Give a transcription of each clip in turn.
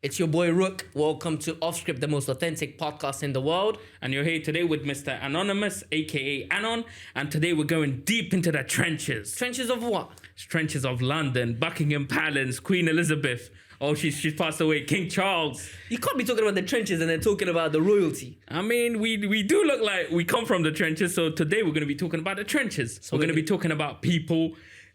It's your boy Rook. Welcome to Off Script, the most authentic podcast in the world. And you're here today with Mr. Anonymous, aka Anon. And today we're going deep into the trenches. Trenches of what? Trenches of London, Buckingham Palace, Queen Elizabeth. Oh, she's passed away. King Charles. You can't be talking about the trenches and then talking about the royalty. I mean, we do look like we come from the trenches. So today we're going to be talking about the trenches. So we're going to be talking about people,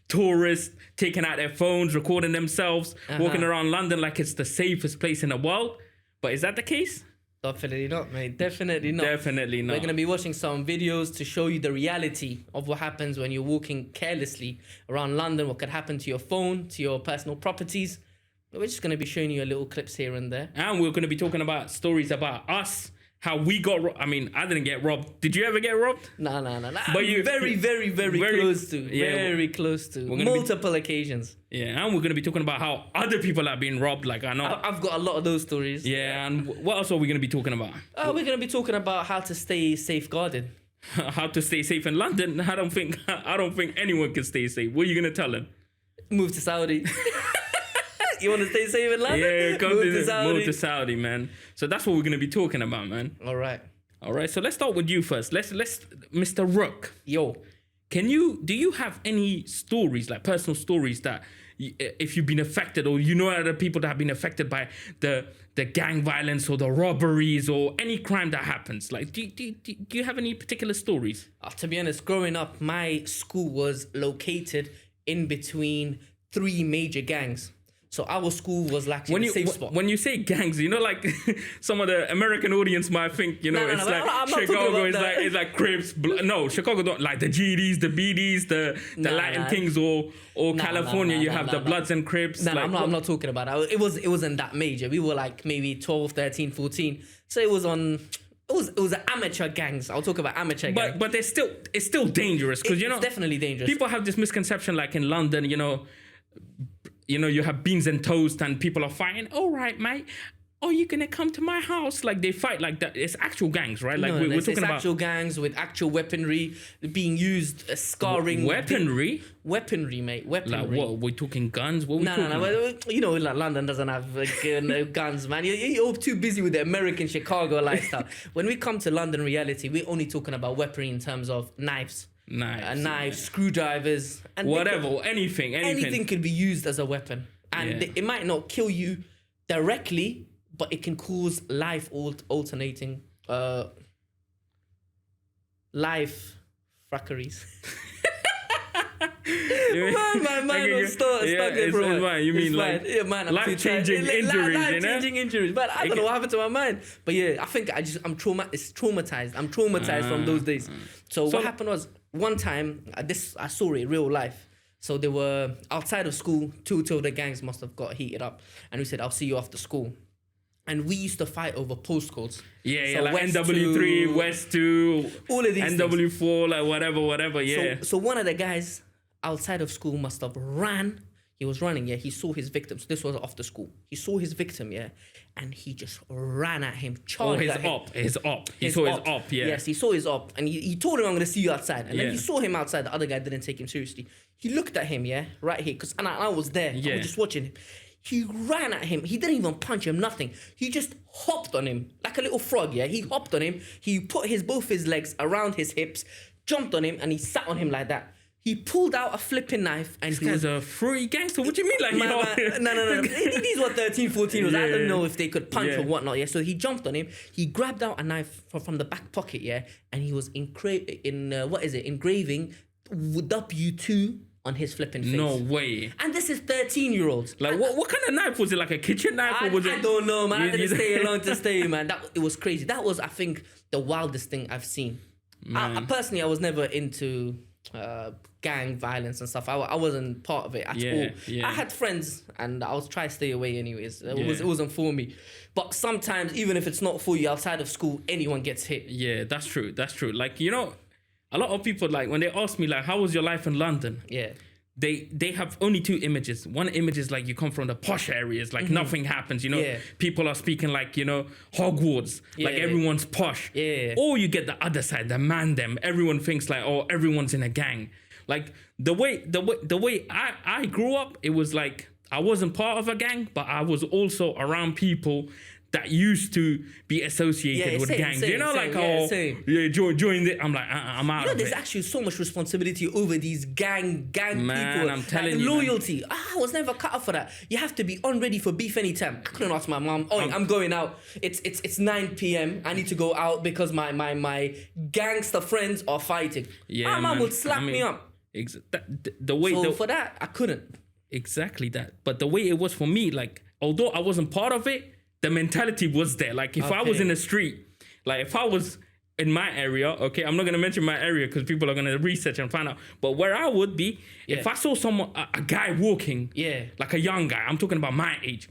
tourists, taking out their phones, recording themselves, walking around London like it's the safest place in the world. But is that the case? Definitely not, mate. Definitely not. Definitely not. We're going to be watching some videos to show you the reality of what happens when you're walking carelessly around London, what could happen to your phone, to your personal properties. We're just going to be showing you a little clips here and there. And we're going to be talking about stories about us, how we got robbed. I mean, I didn't get robbed. Did you ever get robbed? No. But you very close to. Yeah, very close to. Multiple occasions. Yeah, and we're going to be talking about how other people have been robbed. Like, I know. I've got a lot of those stories. Yeah, and what else are we going to be talking about? We're going to be talking about how to stay safeguarded. How to stay safe in London? I don't think anyone can stay safe. What are you going to tell them? Move to Saudi. You want to stay safe in London? Yeah, move to Saudi, man. So that's what we're going to be talking about, man. All right. So let's start with you first. Let's Mr. Rook. Yo. Do you have any stories, like personal stories that if you've been affected or you know other people that have been affected by the gang violence or the robberies or any crime that happens? Like, do you have any particular stories? To be honest, growing up, my school was located in between 3 major gangs. So our school was like a safe spot. When you say gangs, you know, like some of the American audience might think, you know, I'm Chicago is like Crips. No, Chicago don't like the GDs, the BDs, the Latin Kings, or California. You have the Bloods and Crips. I'm not talking about that. It wasn't that major. We were like maybe 12, 13, 14. So it was an amateur gangs. I'll talk about amateur gangs. But it's still dangerous because it's definitely dangerous. People have this misconception, like in London, you know, you have beans and toast and people are fighting. All right, mate. Oh, you gonna come to my house? Like they fight like that. It's actual gangs, right? Like we're talking about actual gangs with actual weaponry being used, scarring. Weaponry, mate. Weaponry. Like what? We're talking guns. What? No. You know, like London doesn't have guns, man. You're too busy with the American Chicago lifestyle. When we come to London reality, we're only talking about weaponry in terms of knives. Knives, screwdrivers, and whatever, anything. Anything could be used as a weapon, and it might not kill you directly, but it can cause life-altering life frackeries. My mind was stuck there for a while. You mean like life-changing injuries, life-changing injuries. But I don't know what happened to my mind. But yeah, I think I'm traumatized. I'm traumatized from those days. So what happened was, one time, I saw it in real life. So they were outside of school. Two of the gangs must have got heated up. And we said, I'll see you after school. And we used to fight over postcodes. Yeah, like NW3, West 2, all of these NW4, things. like whatever, yeah. So one of the guys outside of school must have ran. He was running, yeah. He saw his victim. So this was after school. He saw his victim, yeah. And he just ran at him, charged at him. His op. He saw his op, yeah. Yes, he saw his op. And he told him, I'm going to see you outside. And then he saw him outside. The other guy didn't take him seriously. He looked at him, yeah, right here. And I was there. Yeah. I was just watching him. He ran at him. He didn't even punch him, nothing. He just hopped on him like a little frog, yeah? He hopped on him. He put both his legs around his hips, jumped on him, and he sat on him like that. He pulled out a flipping knife and this guy's a free gangster. What do you mean? Like, no. These were 13, 14 years old. I don't know if they could punch or whatnot, yeah? So he jumped on him. He grabbed out a knife from the back pocket, yeah? And he was engraving W2 on his flipping face. No way. And this is 13-year-olds. Like, what kind of knife was it? Like a kitchen knife? Or was it? I don't know, man. I didn't stay along to stay, man. It was crazy. That was, I think, the wildest thing I've seen. Personally, I was never into gang violence and stuff. I wasn't part of it at all. Yeah. I had friends and I was trying to stay away anyways. It wasn't for me. But sometimes, even if it's not for you, outside of school, anyone gets hit. Yeah, that's true. Like, you know, a lot of people, like, when they ask me, like, how was your life in London? Yeah. They have only 2 images. One image is like you come from the posh areas, like nothing happens, you know. Yeah. People are speaking like, you know, Hogwarts, like everyone's posh. Yeah. Or you get the other side, the man them. Everyone thinks like, oh, everyone's in a gang. Like the way I grew up, it was like I wasn't part of a gang, but I was also around people that used to be associated with gangs. Join it. I'm like, I'm out. There's actually so much responsibility over these gang people. I'm telling you, loyalty. I was never cut up for that. You have to be on ready for beef anytime. I couldn't ask my mom, I'm going out. It's 9 p.m. I need to go out because my gangster friends are fighting. Yeah, my mom would slap me up. For that, I couldn't. Exactly that. But the way it was for me, like, although I wasn't part of it, the mentality was there. Like, if I was in the street, like, if I was in my area, okay, I'm not going to mention my area because people are going to research and find out. But where I would be, if I saw a guy walking, like a young guy, I'm talking about my age.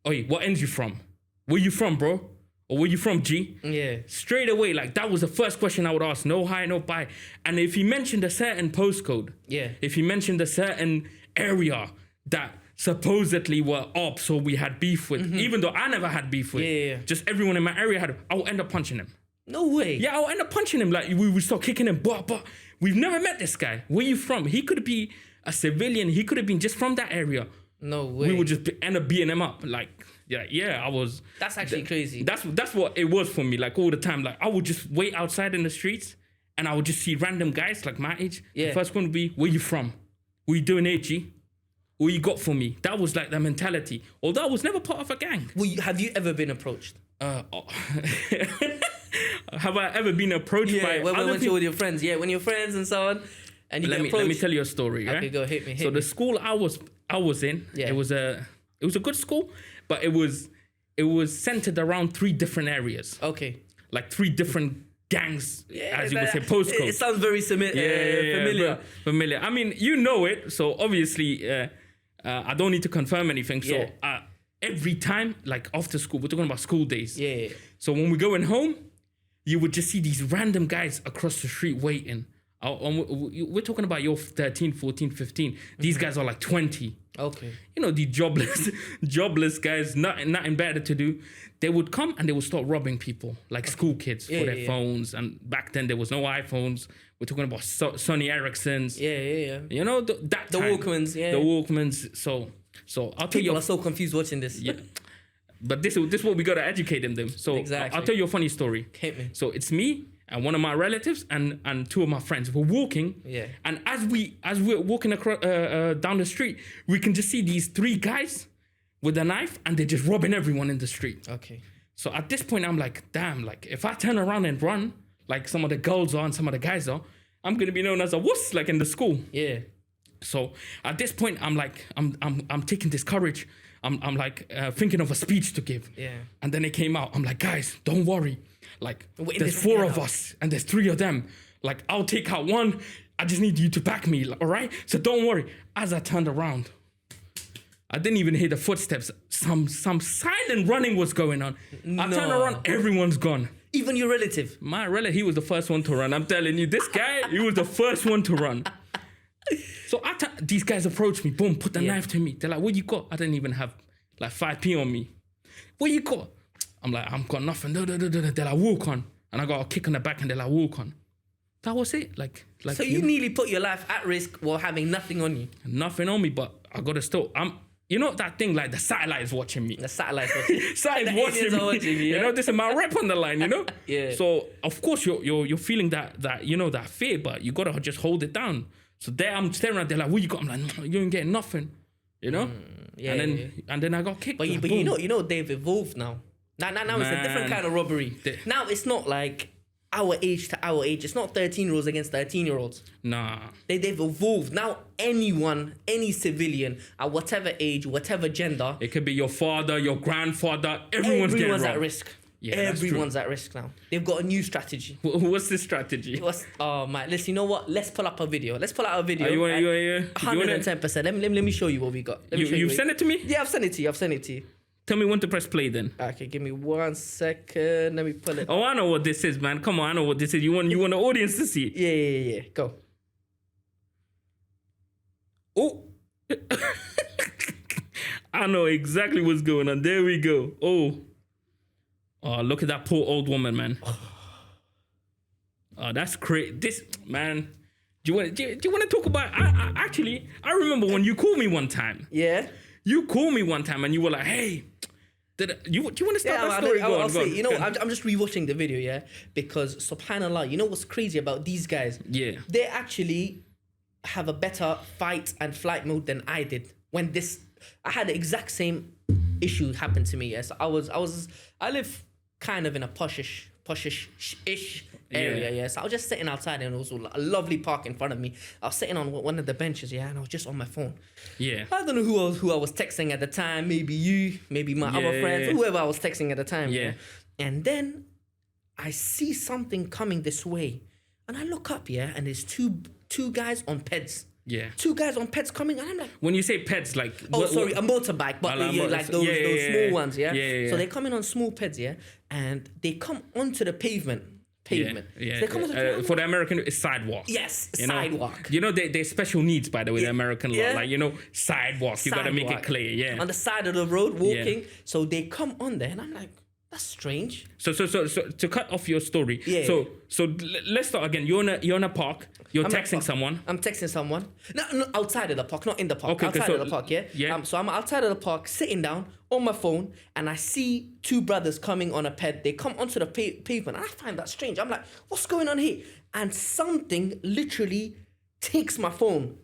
Oi, what ends you from? Where you from, bro? Or where you from, G? Yeah. Straight away, like, that was the first question I would ask. No hi, no bye. And if he mentioned a certain postcode, if he mentioned a certain area that supposedly were ops or we had beef with, even though I never had beef with, just everyone in my area had, I would end up punching him. No way. Yeah, I would end up punching him. Like, we would start kicking him, but we've never met this guy. Where you from? He could be a civilian. He could have been just from that area. No way. We would just end up beating him up. Like, I was... That's actually crazy. That's what it was for me, like, all the time. Like, I would just wait outside in the streets and I would just see random guys, like, my age. The first one would be, where you from? What you doing here, G? What you got for me? That was like the mentality. Although I was never part of a gang. Well, have you ever been approached? Have I ever been approached by other people? With your friends? Yeah, when you're friends and so on, and you get approached. Let me tell you a story. Okay, go hit me. The school I was in, it was a good school, but it was centered around 3 different areas. Okay, like 3 different gangs, as you would say, postcodes. It sounds very familiar. Familiar. I mean, you know it, so obviously. I don't need to confirm anything. So every time, like after school, we're talking about school days. Yeah. So when we're going home, you would just see these random guys across the street waiting. We're talking about you're 13, 14, 15. These guys are like 20. Okay. You know, the jobless guys, nothing better to do. They would come and they would start robbing people, like school kids, for their phones. And back then there was no iPhones. We're talking about Sony Ericssons. Yeah. You know, the Walkmans, The Walkmans. So I'll tell you. People are so confused watching this. Yeah. But this is what we got to educate them. So exactly. I'll tell you a funny story. Hit me. So it's me and one of my relatives and 2 of my friends. We're walking. Yeah. And as we're walking across down the street, we can just see these 3 guys with a knife and they're just robbing everyone in the street. Okay. So at this point, I'm like, damn, like if I turn around and run, like some of the girls are and some of the guys are, I'm gonna be known as a wuss, like in the school. Yeah. So at this point, I'm like, I'm taking this courage. I'm like thinking of a speech to give. Yeah. And then it came out. I'm like, guys, don't worry. Like there's 4 of us and there's 3 of them. Like I'll take out 1. I just need you to back me. All right. So don't worry. As I turned around, I didn't even hear the footsteps. Some silent running was going on. No. I turned around, everyone's gone. Even your relative? My relative, he was the first one to run. I'm telling you, this guy, he was the first one to run. So these guys approached me, boom, put the knife to me. They're like, what you got? I didn't even have like 5p on me. What you got? I'm like, I've got nothing. They're like, walk on. And I got a kick on the back and they're like, walk on. That was it. Like. So you nearly put your life at risk while having nothing on you? Nothing on me, but I got to still, you know that thing, like the satellite is watching me. The satellite's watching me. Satellite's watching me. You know, this is my rep on the line, you know? Yeah. So, of course, you're feeling that, you know, that fear, but you got to just hold it down. So there I'm staring at, they're like, what you got? I'm like, no, you ain't getting nothing, you know? And then I got kicked. But you know they've evolved now. Now it's a different kind of robbery. Now it's not like our age to our age. It's not 13-year-olds against 13-year-olds. Nah. They've evolved. Now anyone, any civilian, at whatever age, whatever gender. It could be your father, your grandfather, everyone's at risk. Yeah, everyone's at risk now. They've got a new strategy. What's the strategy? Oh my! Listen, you know what? Let's pull up a video. Let's pull out a video. 110%. Let me show you what we got. You've sent it to me? Yeah, I've sent it to you. Tell me when to press play then. Okay, give me 1 second. Let me pull it. Oh, I know what this is, man. Come on, I know what this is. You want the audience to see it? Yeah. Go. Oh. I know exactly what's going on. There we go. Oh, look at that poor old woman, man. Oh, that's great. This, man. Do you want to talk about... I remember when you called me one time. Yeah. you called me one time and you were like, hey, do you want to start that story? I'll say, you know, I'm just rewatching the video, yeah? Because subhanAllah, you know what's crazy about these guys? Yeah. They actually have a better fight and flight mode than I did. I had the exact same issue happen to me, yes. I live kind of in a poshish-ish area, yeah. So I was just sitting outside and there was a lovely park in front of me. I was sitting on one of the benches, yeah, and I was just on my phone. Yeah. I don't know who I was texting at the time. Maybe you, maybe my other friends, whoever I was texting at the time. Yeah. And then I see something coming this way. And I look up, yeah, and there's two guys on Peds. Yeah. 2 guys on Peds coming, and I'm like... When you say Peds, like... a motorbike, but like those small ones, yeah? Yeah. So they're coming on small Peds, yeah? And they come onto the pavement. Yeah. So they come onto the for the American, it's sidewalk. Yes, you sidewalk. Know? You know, they're special needs, by the way, the American law. Like, you know, sidewalk. You got to make it clear, yeah. On the side of the road, walking. So they come on there, and I'm like... That's strange. So to cut off your story. Yeah. So let's start again. You're in a park. You're texting someone. I'm texting someone. No, outside of the park, not in the park. Okay, outside of the park, yeah. Yeah. So I'm outside of the park, sitting down on my phone, and I see 2 brothers coming on a ped. They come onto the pavement, and I find that strange. I'm like, what's going on here? And something literally takes my phone.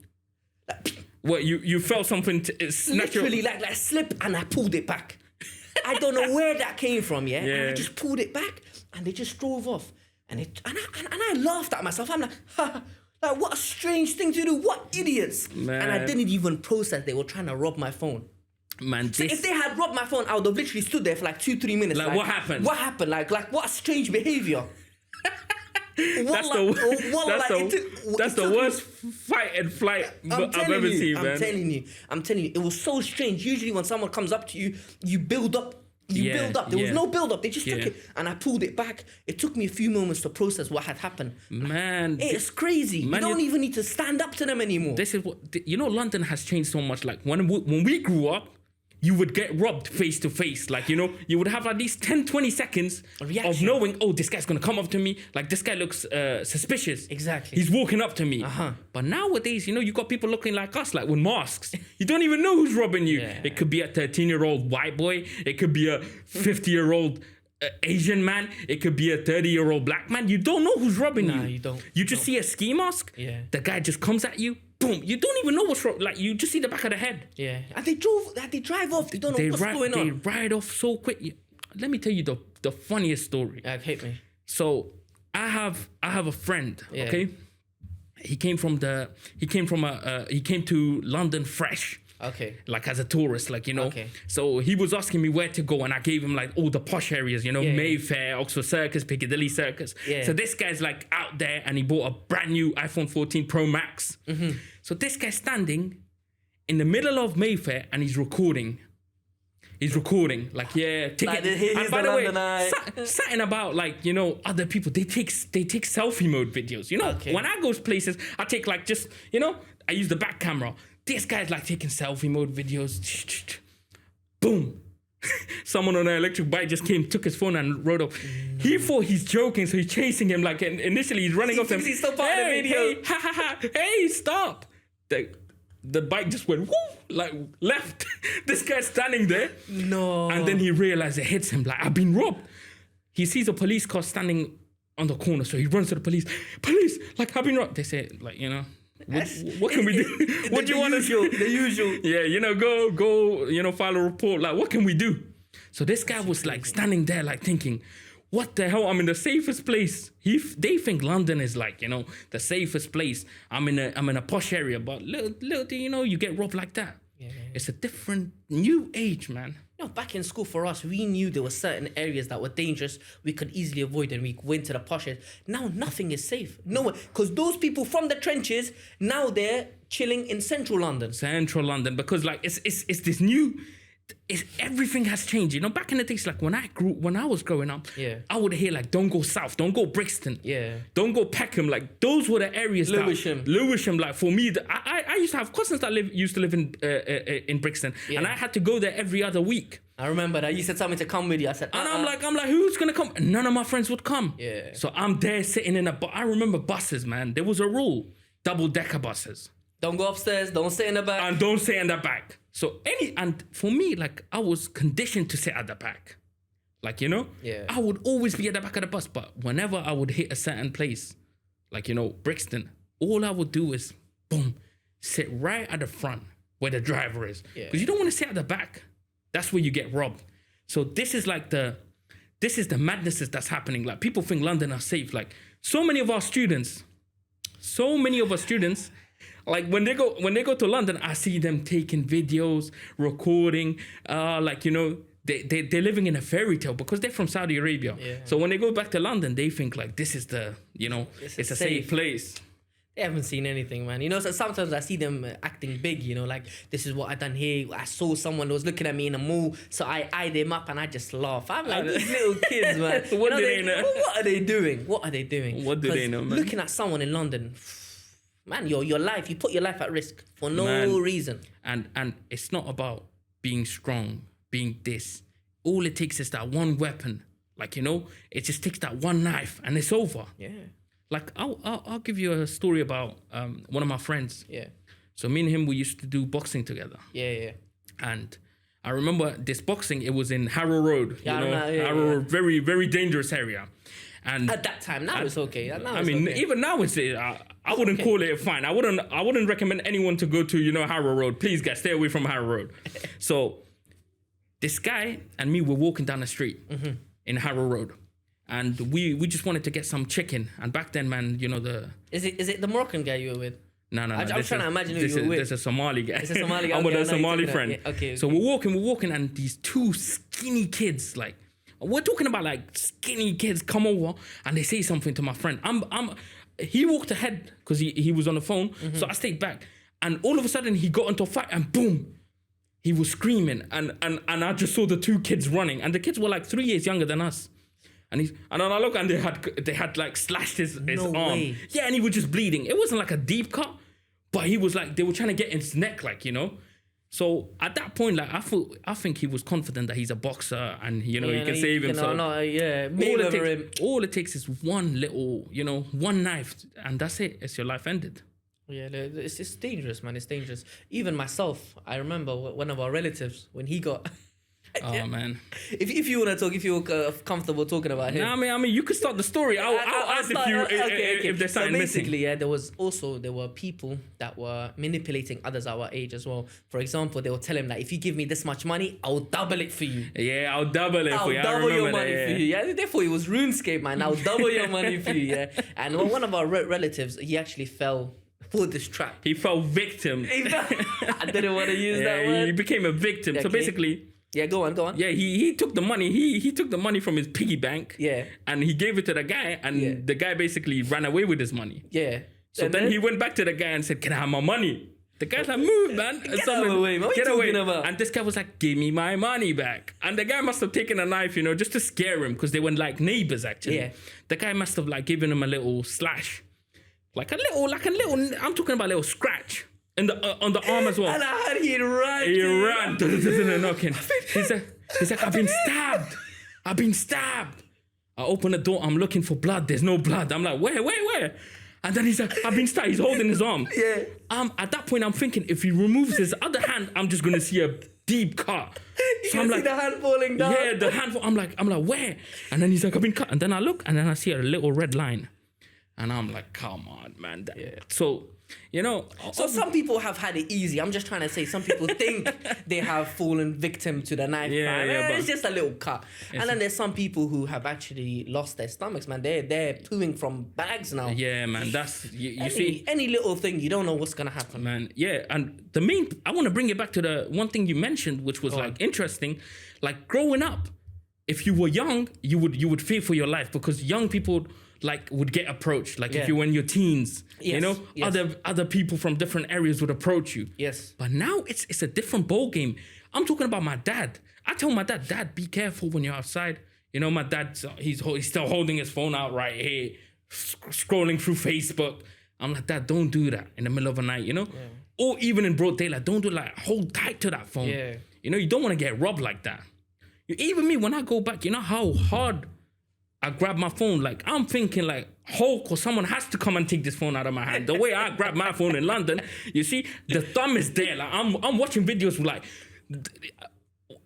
Like, what you felt something literally like slip, and I pulled it back. I don't know where that came from, yeah? And I just pulled it back, and they just drove off. And I laughed at myself. I'm like, like, what a strange thing to do. What idiots. Man. And I didn't even process they were trying to rob my phone. Man, So if they had robbed my phone, I would have literally stood there for like 2-3 minutes. Like, what happened? What happened? Like what a strange behavior. That's the worst fight and flight I've ever seen, man. I'm telling you, it was so strange. Usually when someone comes up to you, you build up. Build up. There was no build up. They just took it, and I pulled it back. It took me a few moments to process what had happened. Man, it's crazy. Man, you don't even need to stand up to them anymore. This is what London has changed so much. Like when we grew up, you would get robbed face to face. Like, you know, you would have at least 10-20 seconds of knowing, oh, this guy's gonna come up to me. Like, this guy looks suspicious. Exactly. He's walking up to me. But nowadays, you know, you got people looking like us, like with masks. You don't even know who's robbing you. Yeah. It could be a 13-year-old white boy. It could be a 50-year-old Asian man. It could be a 30-year-old black man. You don't know who's robbing you. You don't. You just see a ski mask. Yeah. The guy just comes at you. Boom! You don't even know what's wrong. Like, you just see the back of the head. Yeah. And they drive off. They don't know what's going on. They ride off so quick. Let me tell you the funniest story. Hit me. So I have a friend. Yeah. Okay. He came to London fresh. Okay. Like as a tourist, like, you know. Okay. So he was asking me where to go, and I gave him like all the posh areas, you know, Mayfair, Oxford Circus, Piccadilly Circus. Yeah. So this guy's like out there, and he bought a brand new iPhone 14 Pro Max. Mm-hmm. So this guy's standing in the middle of Mayfair, and he's recording. Like, ticket. Like, and by the way, something about, like, you know, other people, they take selfie mode videos. You know, when I go places, I take like just, you know, I use the back camera. This guy's like taking selfie mode videos. Boom. Someone on an electric bike just came, took his phone and rode off. No. He thought he's joking, so he's chasing him. Like, and initially he's running off him. He's still part of the video. Hey, ha, ha, ha. Hey, stop. The bike just went, whoo, like left. This guy's standing there. No. And then he realized it hits him. Like, I've been robbed. He sees a police car standing on the corner, so he runs to the police. Police, like, I've been robbed. They say, like, you know, what can we do? What do you want to do? The usual. Yeah, you know, go, you know, file a report. Like, what can we do? So this guy was like standing there, like thinking, what the hell? I'm in the safest place. They think London is like, you know, the safest place. I'm in a posh area, but little do you know, you get robbed like that. Yeah. It's a different new age, man. You know, back in school for us, we knew there were certain areas that were dangerous. We could easily avoid, and we went to the posh areas. Now nothing is safe. No one, because those people from the trenches, now they're chilling in central London. Because like it's this new. Everything has changed, you know. Back in the days, like when I was growing up, I would hear like, don't go south, don't go Brixton, don't go Peckham. Like those were the areas. Lewisham. Like for me, I used to have cousins that used to live in Brixton, and I had to go there every other week. I remember that. You said something to come with you. I said, and I'm like, who's gonna come? And none of my friends would come. Yeah. So I'm there sitting in I remember buses, man. There was a rule: double-decker buses. Don't go upstairs. Don't sit in the back. And don't sit in the back. So and for me, like, I was conditioned to sit at the back. Like, you know, I would always be at the back of the bus. But whenever I would hit a certain place, like, you know, Brixton, all I would do is, boom, sit right at the front where the driver is. Because you don't want to sit at the back. That's where you get robbed. So this is the madnesses that's happening. Like, people think London are safe. Like, so many of our students, like, when they go to London, I see them taking videos, recording, like, you know, they're living in a fairy tale because they're from Saudi Arabia. Yeah. So when they go back to London, they think like this is the, you know, it's a safe place. They haven't seen anything, man. You know, so sometimes I see them acting big, you know, like, this is what I done here. I saw someone that was looking at me in a mall, so I eyed them up and I just laugh. I'm like, these little kids, man. What do they know? What are they doing? What do they know, man? Looking at someone in London, man, your life, you put your life at risk for no reason. And it's not about being strong, being this. All it takes is that one weapon. Like, you know, it just takes that one knife and it's over. Yeah. Like, I'll give you a story about one of my friends. Yeah. So me and him, we used to do boxing together. Yeah. And I remember this boxing, it was in Harrow Road. Harrow Road, very, very dangerous area. And at that time, now it's okay. Even now it's I wouldn't call it fine. I wouldn't recommend anyone to go to, you know, Harrow Road. Please, guys, stay away from Harrow Road. So this guy and me were walking down the street in Harrow Road. And we just wanted to get some chicken. And back then, man, you know, Is it the Moroccan guy you were with? No. I'm trying to imagine who you were with. There's a Somali guy. It's a Somali guy. I'm with a Somali friend. Yeah, okay. So we're walking, and these two skinny kids, like, we're talking about like skinny kids come over and they say something to my friend. He walked ahead because he was on the phone. So I stayed back. And all of a sudden he got into a fight and boom, he was screaming. And I just saw the two kids running. And the kids were like 3 years younger than us. And then I look and they had like slashed his arm. Way. Yeah, and he was just bleeding. It wasn't like a deep cut, but he was like, they were trying to get in his neck, like, you know. So at that point, like, I think he was confident that he's a boxer and, you know, he can save himself. All it takes is one little, you know, one knife, and that's it. It's your life ended. Yeah, it's dangerous, man. It's dangerous. Even myself, I remember one of our relatives when he got. Oh man! If you want to talk, if you're comfortable talking about him, no, I mean, you could start the story. I'll ask if there's something missing. Yeah, there were people that were manipulating others our age as well. For example, they will tell him that if you give me this much money, I'll double it for you. Yeah, I'll double it for you. I'll double your money for you. Yeah, therefore it was RuneScape, man. I'll double your money for you. Yeah, and one of our relatives, he actually fell for this trap. He fell victim. I didn't want to use that word. He became a victim. Okay. So basically. Yeah, go on. Yeah, he took the money. He took the money from his piggy bank. Yeah. And he gave it to the guy, and the guy basically ran away with his money. Yeah. So then he went back to the guy and said, "Can I have my money?" The guy's like, "Move, man. Get away, man. What are you talking about?" And this guy was like, "Give me my money back." And the guy must have taken a knife, you know, just to scare him, because they were like neighbors, actually. Yeah. The guy must have like given him a little slash. Like a little, I'm talking about a little scratch. On the arm as well. And I heard he ran. He ran. Knocking. He's like, I've been stabbed. I open the door. I'm looking for blood. There's no blood. I'm like, where? And then he's like, I've been stabbed. He's holding his arm. Yeah. At that point, I'm thinking, if he removes his other hand, I'm just gonna see a deep cut. So I'm like, see the hand falling down. Yeah, the hand. I'm like, where? And then he's like, I've been cut. And then I look, and then I see a little red line. And I'm like, come on, man. So, you know. So some people have had it easy. I'm just trying to say some people think they have fallen victim to the knife. Yeah, it's just a little cut. And then there's some people who have actually lost their stomachs, man. They're pooing from bags now. Yeah, man. That's, you see. Any little thing, you don't know what's going to happen. Man, yeah. And I want to bring it back to the one thing you mentioned, which was interesting. Like growing up, if you were young, you would fear for your life, because young people would get approached. Like if you were in your teens, you know, other people from different areas would approach you. Yes. But now it's a different ball game. I'm talking about my dad. I tell my dad, be careful when you're outside. You know, my dad, he's still holding his phone out right here, scrolling through Facebook. I'm like, Dad, don't do that in the middle of the night, you know? Yeah. Or even in broad daylight, don't do it. Hold tight to that phone. Yeah. You know, you don't want to get robbed like that. Even me, when I go back, you know how hard I grab my phone, like I'm thinking like Hulk or someone has to come and take this phone out of my hand. The way I grab my phone in London, you see, the thumb is there. Like I'm watching videos like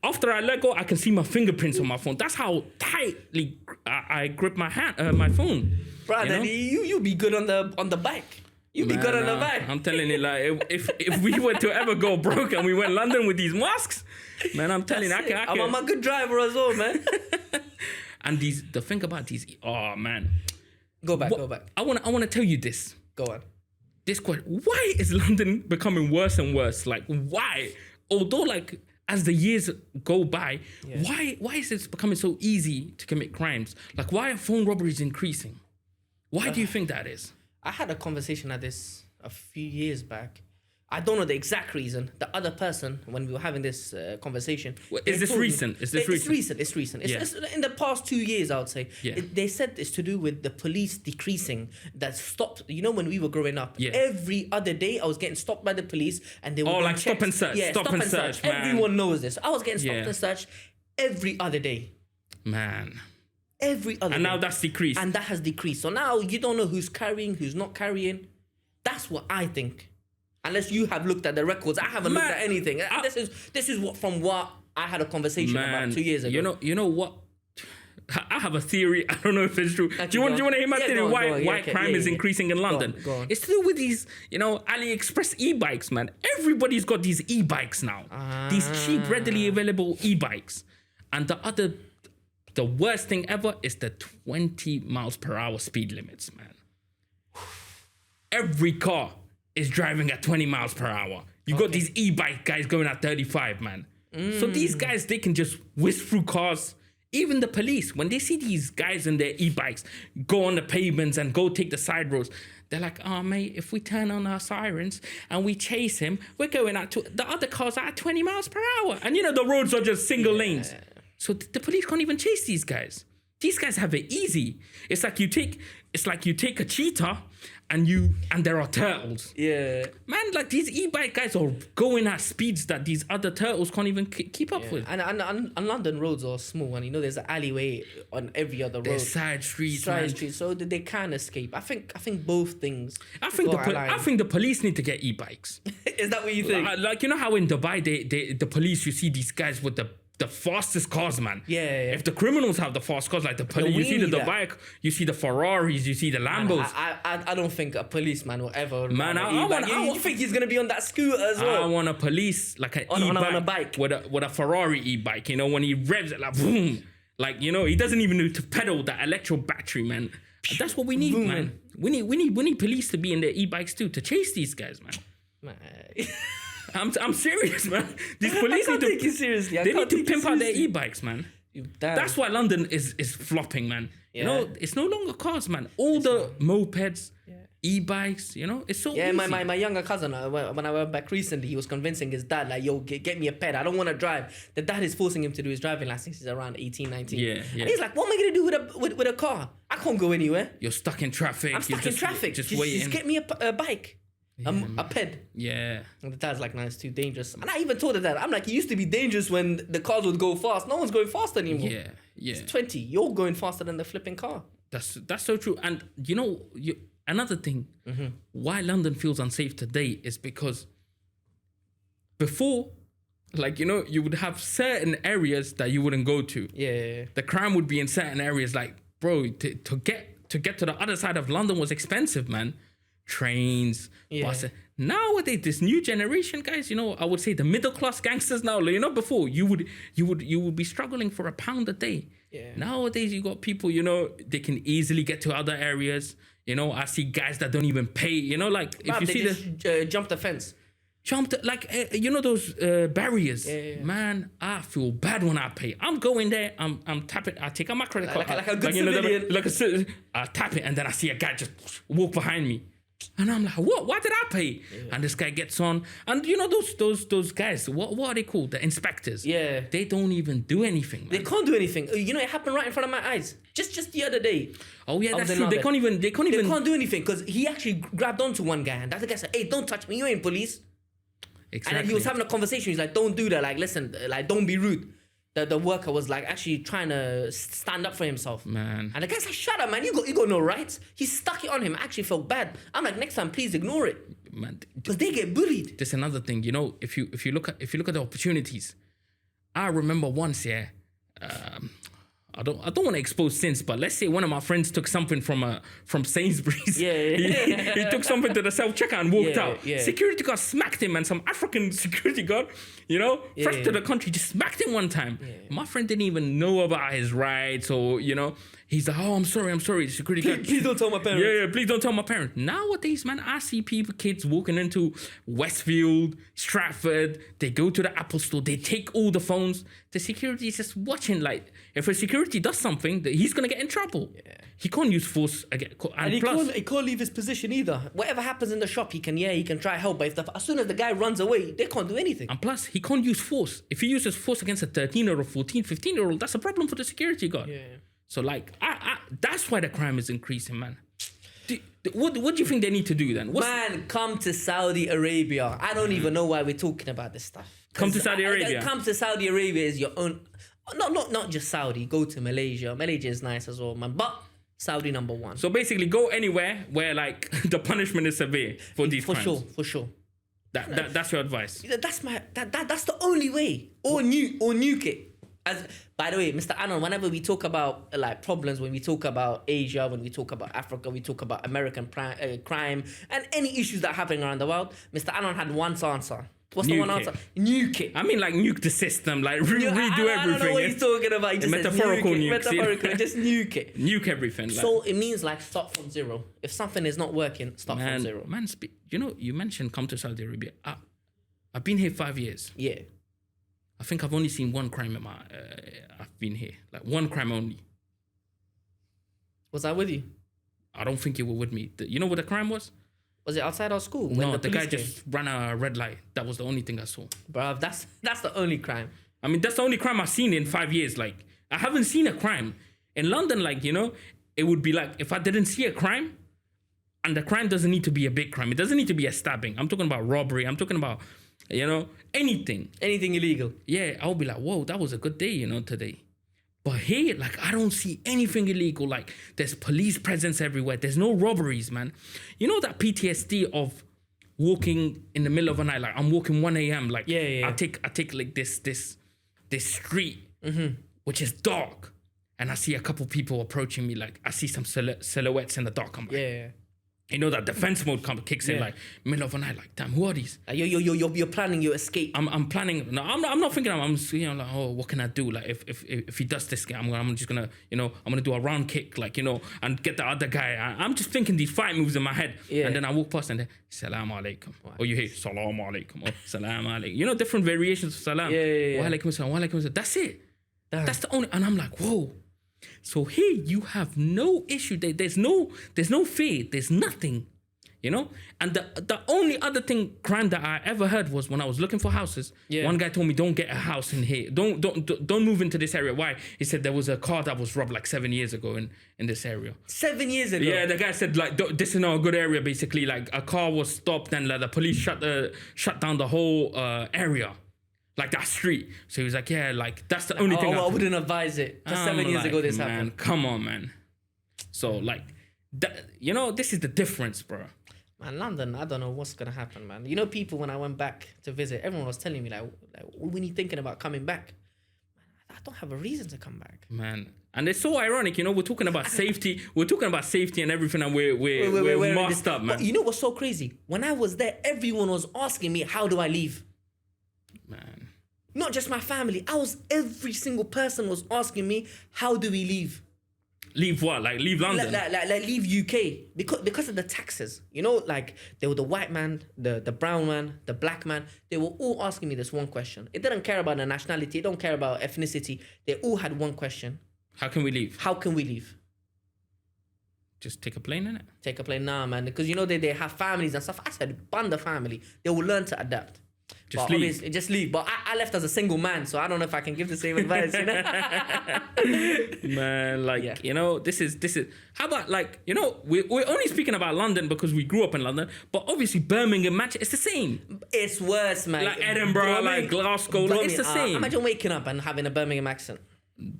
after I let go, I can see my fingerprints on my phone. That's how tightly I grip my phone. Brother, you be good on the bike. You be good on the bike. I'm telling you, like if we were to ever go broke and we went London with these masks, man, I'm telling you, I can. I'm a good driver as well, man. And the thing about these, oh man. Go back. I wanna tell you this. Go on. This question: why is London becoming worse and worse? Like why? Although like as the years go by, why is it becoming so easy to commit crimes? Like why are phone robberies increasing? Why do you think that is? I had a conversation at this a few years back. I don't know the exact reason. The other person, when we were having this conversation... Is this recent? It's recent. It's in the past 2 years, I would say. Yeah. They said it's to do with the police decreasing. That stopped... You know, when we were growing up, every other day I was getting stopped by the police and they were... like stop and search. Yeah, stop and search. Man. Everyone knows this. I was getting stopped and searched every other day. Man. Every other And day. now that's decreased. And that has decreased. So now you don't know who's carrying, who's not carrying. That's what I think. Unless you have looked at the records, I haven't looked at anything. This is what I had a conversation about 2 years ago. You know what? I have a theory. I don't know if it's true. Do you want to hear my theory? Why crime is increasing in London? Go on. It's to do with these, AliExpress e-bikes, man. Everybody's got these e-bikes now. These cheap, readily available e-bikes. And the worst thing ever is the 20 miles per hour speed limits, man. Every car is driving at 20 miles per hour. You got these e-bike guys going at 35, man. So these guys, they can just whisk through cars. Even the police, when they see these guys in their e-bikes go on the pavements and go take the side roads, they're like, oh, mate, if we turn on our sirens and we chase him, we're going at the other cars are at 20 miles per hour. And the roads are just single lanes. So the police can't even chase these guys. These guys have it easy. It's like you take a cheetah and there are turtles. Yeah. Man, like these e-bike guys are going at speeds that these other turtles can't even keep up with. And London roads are small, and there's an alleyway on every other road. There's side streets, so they can escape. I think both things. I think the police need to get e-bikes. Is that what you think? Like how in Dubai the police, you see these guys with the fastest cars, man. Yeah. If the criminals have the fast cars, like the police, you see the Dubai, you see the Ferraris, you see the Lambos. I don't think a policeman will ever. Man, you think he's gonna be on that scooter as well? I want a police like on a bike with a Ferrari e-bike. When he revs it like boom, like he doesn't even need to pedal that electro battery, man. And that's what we need, man. We need police to be in their e-bikes too to chase these guys, man. I'm serious, man. These police need to take you seriously. They need to pimp out their e-bikes, man. That's why London is flopping, man. Yeah. It's no longer cars, man. All the mopeds, e-bikes, it's so easy. My younger cousin, when I went back recently, he was convincing his dad, like, yo, get me a ped. I don't want to drive. The dad is forcing him to do his driving license. He's around 18, 19. Yeah. And he's like, what am I going to do with a car? I can't go anywhere. You're stuck in traffic. I'm stuck in traffic. Just get me a bike. A ped. Yeah. And the dad's like, no, it's too dangerous. And I even told the dad, I'm like, it used to be dangerous when the cars would go fast. No one's going fast anymore. Yeah. It's 20. You're going faster than the flipping car. That's so true. And another thing, why London feels unsafe today is because before, like, you would have certain areas that you wouldn't go to. Yeah. The crime would be in certain areas. Like, bro, to get to the other side of London was expensive, man. Trains, buses. Nowadays, this new generation, guys, I would say the middle class gangsters now. Before you would be struggling for £1 a day. Yeah. Nowadays, you got people, they can easily get to other areas. I see guys that don't even pay. Like if you see jump the fence. Those barriers. Yeah. Man, I feel bad when I pay. I'm going there. I'm tapping. I take out my credit card. Like a good civilian. I tap it, and then I see a guy just walk behind me. And I'm like, what? Why did I pay? Yeah. And this guy gets on. And those guys, what are they called? The inspectors. Yeah. They don't even do anything, man. They can't do anything. It happened right in front of my eyes. Just the other day. Oh yeah, that's true. They can't even. They can't do anything because he actually grabbed onto one guy, and that guy said, "Hey, don't touch me. You ain't police." Exactly. And then he was having a conversation. He's like, "Don't do that. Like, listen, like, don't be rude." The worker was like actually trying to stand up for himself. Man. And the guy's like, shut up, man. You got no rights. He stuck it on him. I actually felt bad. I'm like, next time, please ignore it. Man, because they get bullied. There's another thing, you know, if you look at the opportunities. I remember once, I don't want to expose sins, but let's say one of my friends took something from Sainsbury's. Yeah. He took something to the self-checkout and walked out. Yeah. Security guard smacked him, and some African security guard, you know, fresh to the country, just smacked him one time. Yeah. My friend didn't even know about his rights, or, you know, he's like, oh, I'm sorry. The security guard. Please don't tell my parents. Yeah, please don't tell my parents. Nowadays, man, I see kids walking into Westfield, Stratford. They go to the Apple store. They take all the phones. The security is just watching. Like, if a security does something, he's gonna get in trouble. Yeah. He can't use force again. And he can't leave his position either. Whatever happens in the shop, he can try help. But as soon as the guy runs away, they can't do anything. And plus, he can't use force. If he uses force against a 13 or a 14, 15-year-old, that's a problem for the security guard. Yeah. So, like, that's why the crime is increasing, man. What do you think they need to do then? Man, come to Saudi Arabia. I don't even know why we're talking about this stuff. Come to Saudi Arabia. Come to Saudi Arabia is your own. Not just Saudi. Go to Malaysia. Malaysia is nice as well, man. But Saudi number one. So basically, go anywhere where like the punishment is severe for these crimes. For sure. That's your advice. That's the only way. Or nuke it. By the way, Mr. Anon, whenever we talk about like problems, when we talk about Asia, when we talk about Africa, we talk about American crime and any issues that are happening around the world, Mr. Anon had one answer. What's the one answer? Nuke it. I mean, like, nuke the system, like redo everything. I don't know what he's talking about. He just metaphorical nukes. Metaphorical, just nuke it. Nuke everything. Like. So it means like start from zero. If something is not working, start from zero. Man, you know, you mentioned come to Saudi Arabia. I've been here 5 years. Yeah. I think I've only seen one crime in I've been here. Like, one crime only. Was I with you? I don't think you were with me. You know what the crime was? Was it outside our school? No, the guy just ran a red light. That was the only thing I saw. Bruv, that's the only crime. I mean, that's the only crime I've seen in 5 years. Like, I haven't seen a crime. In London, like, you know, it would be like, if I didn't see a crime, and the crime doesn't need to be a big crime. It doesn't need to be a stabbing. I'm talking about robbery. I'm talking about, you know, anything. Anything illegal. Yeah, I'll be like, whoa, that was a good day, you know, today. But here, like, I don't see anything illegal. Like, there's police presence everywhere. There's no robberies, man. You know that PTSD of walking in the middle of the night? Like, I'm walking 1 a.m. Like, yeah. I take like this street, which is dark. And I see a couple people approaching me. Like, I see some silhouettes in the dark. I'm like, yeah. You know, that defense mode kicks in, like, middle of the night, like, damn, who are these? You're planning your escape. I'm planning. No, I'm not thinking. I'm you know, like, oh, what can I do? Like, if he does this, I'm just gonna, you know, I'm gonna do a round kick, like, you know, and get the other guy. I'm just thinking these fight moves in my head, and then I walk past and then salam alaikum, or you hear salam alaikum, or salam alaikum. You know, different variations of salam. Yeah. Wa alaikum salam, wa alaikum salam. That's it. That's the only. And I'm like, whoa. So here you have no issue. There's no fear. There's nothing, you know. And the only other crime that I ever heard was when I was looking for houses. Yeah. One guy told me, "Don't get a house in here. Don't move into this area." Why? He said there was a car that was robbed like 7 years ago in this area. 7 years ago. Yeah, the guy said like this is not a good area. Basically, like a car was stopped and like, the police shut down the whole area. Like that street. So he was like, yeah, like that's the only thing. I wouldn't advise it. 7 years ago this happened. Come on, man. So like, you know, this is the difference, bro. Man, London, I don't know what's going to happen, man. You know, people, when I went back to visit, everyone was telling me, like when you thinking about coming back? Man, I don't have a reason to come back. Man. And it's so ironic, you know, we're talking about safety. We're talking about safety and everything, and we're masked up, man. But you know what's so crazy? When I was there, everyone was asking me, how do I leave? Man. Not just my family. Every single person was asking me, how do we leave? Leave what? Like leave London? Like leave UK. Because of the taxes. You know, like they were the white man, the brown man, the black man. They were all asking me this one question. It didn't care about the nationality. It don't care about ethnicity. They all had one question. How can we leave? How can we leave? Just take a plane, innit? Take a plane? Nah, man. Because, you know, they have families and stuff. I said, bun the family. They will learn to adapt. Just leave. Just leave. But I left as a single man, so I don't know if I can give the same advice. You know? Man, like, you know, this is. How about, like, you know, we're only speaking about London because we grew up in London, but obviously Birmingham, Manchester, it's the same. It's worse, man. Like Edinburgh, like Glasgow, like, it's the same. Imagine waking up and having a Birmingham accent.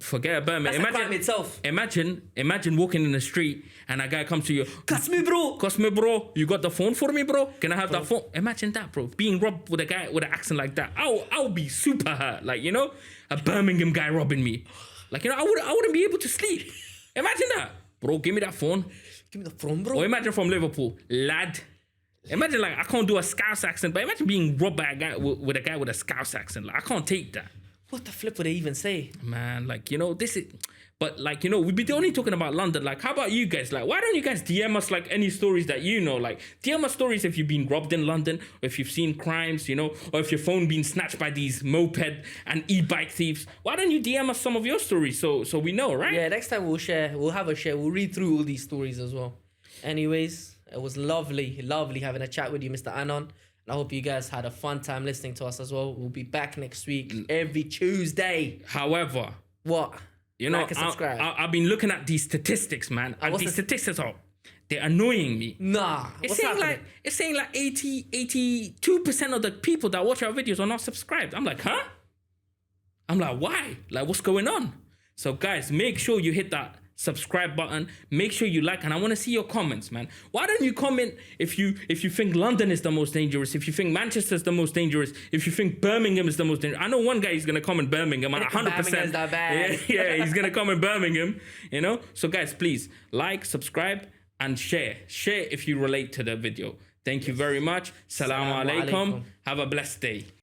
Forget Birmingham. That's a crime itself. Imagine walking in the street and a guy comes to you. Cuss me, bro. You got the phone for me, bro? Can I have that phone? Imagine that, bro. Being robbed with a guy with an accent like that. I'll be super hurt. Like, you know, a Birmingham guy robbing me. Like, you know, I wouldn't be able to sleep. Imagine that, bro. Give me that phone. Give me the phone, bro. Or imagine from Liverpool, lad. Imagine, like, I can't do a Scouse accent, but imagine being robbed by a guy with a Scouse accent. Like, I can't take that. What the flip would they even say? Man, like, you know, this is... But, like, you know, we've been only talking about London. Like, how about you guys? Like, why don't you guys DM us, like, any stories that you know? Like, DM us stories if you've been robbed in London, or if you've seen crimes, you know, or if your phone been snatched by these moped and e-bike thieves. Why don't you DM us some of your stories so we know, right? Yeah, next time we'll have a share. We'll read through all these stories as well. Anyways, it was lovely having a chat with you, Mr. Anon. I hope you guys had a fun time listening to us as well. We'll be back next week, every Tuesday. However... What? You know, like and subscribe. I've been looking at these statistics, man. And these statistics they're annoying me. Nah. It's saying like 82% of the people that watch our videos are not subscribed. I'm like, huh? I'm like, why? Like, what's going on? So guys, make sure you hit that subscribe button. Make sure you like, and I want to see your comments, man. Why don't you comment if you think London is the most dangerous, if you think Manchester is the most dangerous, if you think Birmingham is the most dangerous. I know one guy is gonna comment Birmingham, and 100%. That bad. Yeah, he's gonna comment Birmingham. You know. So guys, please like, subscribe, and share. Share if you relate to the video. Thank you very much. Salaam alaikum. Have a blessed day.